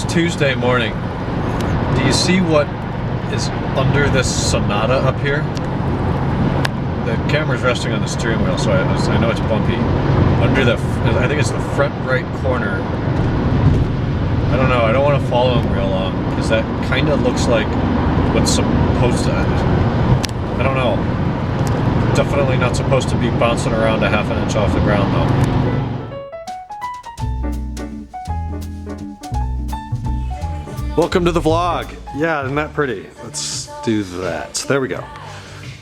It's Tuesday morning. Do you see what is under this Sonata up here? The camera's resting on the steering wheel, so I know it's bumpy. Under the, I think it's the front right corner. I don't know, I don't want to follow him real long, because that kind of looks like what's supposed to, I don't know. Definitely not supposed to be bouncing around a ½ inch off the ground though. Welcome to the vlog. Yeah, isn't that pretty? Let's do that. There we go.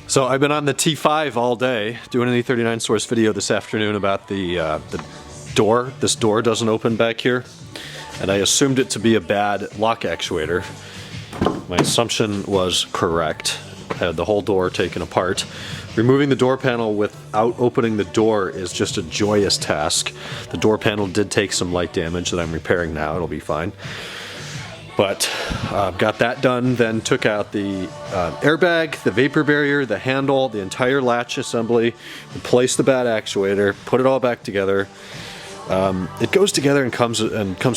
So I've been on the T5 all day, doing an E39 source video this afternoon about the door. This door doesn't open back here, and I assumed it to be a bad lock actuator. My assumption was correct. I had the whole door taken apart. Removing the door panel without opening the door is just a joyous task. The door panel did take some light damage that I'm repairing now. It'll be fine. But got that done, then took out the airbag, the vapor barrier, the handle, the entire latch assembly, replaced the bad actuator, put it all back together. It goes together and comes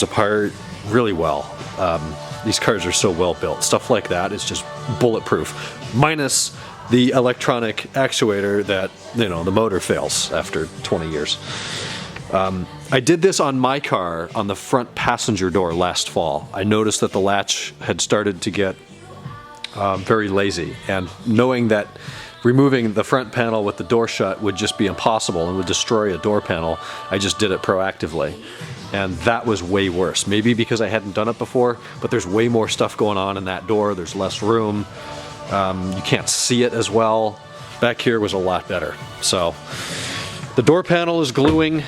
apart really well. These cars are so well built. Stuff like that is just bulletproof, minus the electronic actuator that, you know, the motor fails after 20 years. I did this on my car on the front passenger door last fall. I noticed that the latch had started to get very lazy, and knowing that removing the front panel with the door shut would just be impossible and would destroy a door panel, I just did it proactively. And that was way worse. Maybe because I hadn't done it before, but there's way more stuff going on in that door. There's less room. You can't see it as well. Back here was a lot better. So the door panel is gluing.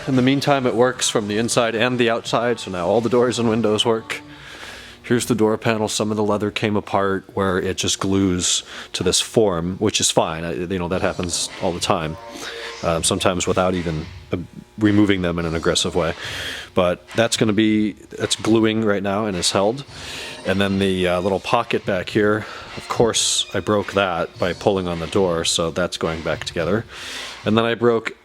In the meantime, it works from the inside and the outside, so now all the doors and windows work. Here's the door panel. Some of the leather came apart where it just glues to this form, which is fine. You know, that happens all the time. Sometimes without even removing them in an aggressive way. But that's gluing right now and is held. And then the little pocket back here, of course, I broke that by pulling on the door, so that's going back together. And then I broke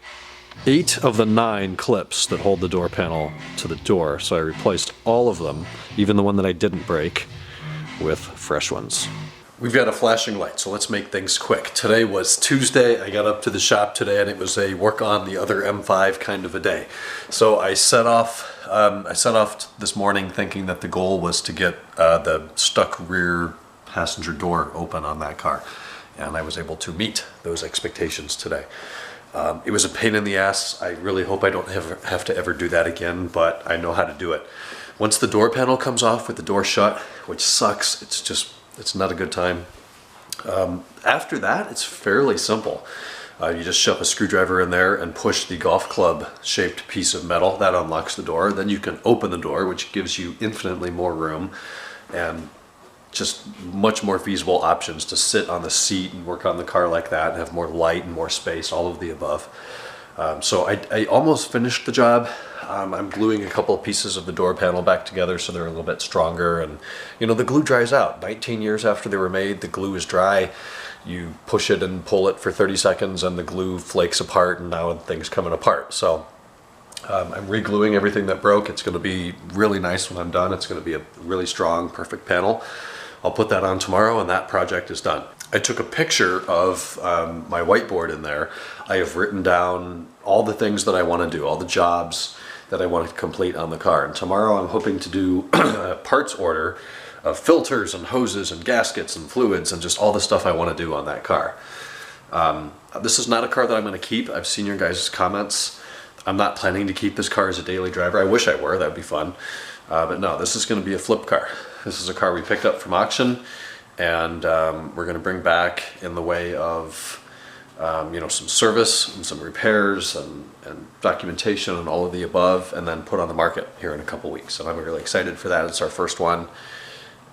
8 of the 9 clips that hold the door panel to the door, so I replaced all of them, even the one that I didn't break, with fresh ones. We've got a flashing light, so let's make things quick. Today was Tuesday. I got up to the shop today and it was a work on the other M5 kind of a day. So I set off this morning thinking that the goal was to get the stuck rear passenger door open on that car. And I was able to meet those expectations today. It was a pain in the ass. I really hope I don't have to ever do that again, but I know how to do it. Once the door panel comes off with the door shut, which sucks, it's not a good time. After that, it's fairly simple. You just shove a screwdriver in there and push the golf club shaped piece of metal. That unlocks the door. Then you can open the door, which gives you infinitely more room and just much more feasible options to sit on the seat and work on the car like that and have more light and more space, all of the above. So I almost finished the job. I'm gluing a couple of pieces of the door panel back together so they're a little bit stronger, and you know, the glue dries out. 19 years after they were made, the glue is dry. You push it and pull it for 30 seconds and the glue flakes apart, and now things coming apart. So I'm re-gluing everything that broke. It's going to be really nice when I'm done. It's going to be a really strong, perfect panel. I'll put that on tomorrow and that project is done. I took a picture of my whiteboard in there. I have written down all the things that I want to do, all the jobs that I want to complete on the car. And tomorrow I'm hoping to do a parts order of filters and hoses and gaskets and fluids and just all the stuff I want to do on that car. This is not a car that I'm going to keep. I've seen your guys' comments. I'm not planning to keep this car as a daily driver. I wish I were, that would be fun. But no, this is going to be a flip car. This is a car we picked up from auction, and we're going to bring back in the way of you know, some service and some repairs and documentation and all of the above, and then put on the market here in a couple weeks. And I'm really excited for that. It's our first one,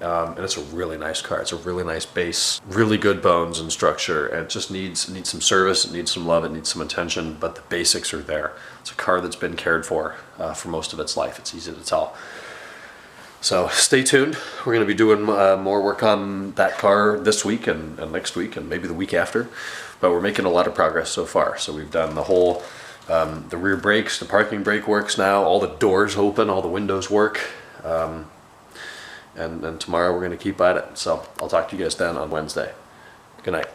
and it's a really nice car. It's a really nice base, really good bones and structure, and it just needs some service, it needs some love, it needs some attention, but the basics are there. It's a car that's been cared for most of its life. It's easy to tell. So stay tuned. We're going to be doing more work on that car this week and next week and maybe the week after. But we're making a lot of progress so far. So we've done the whole, the rear brakes, the parking brake works now, all the doors open, all the windows work. And tomorrow we're going to keep at it. So I'll talk to you guys then on Wednesday. Good night.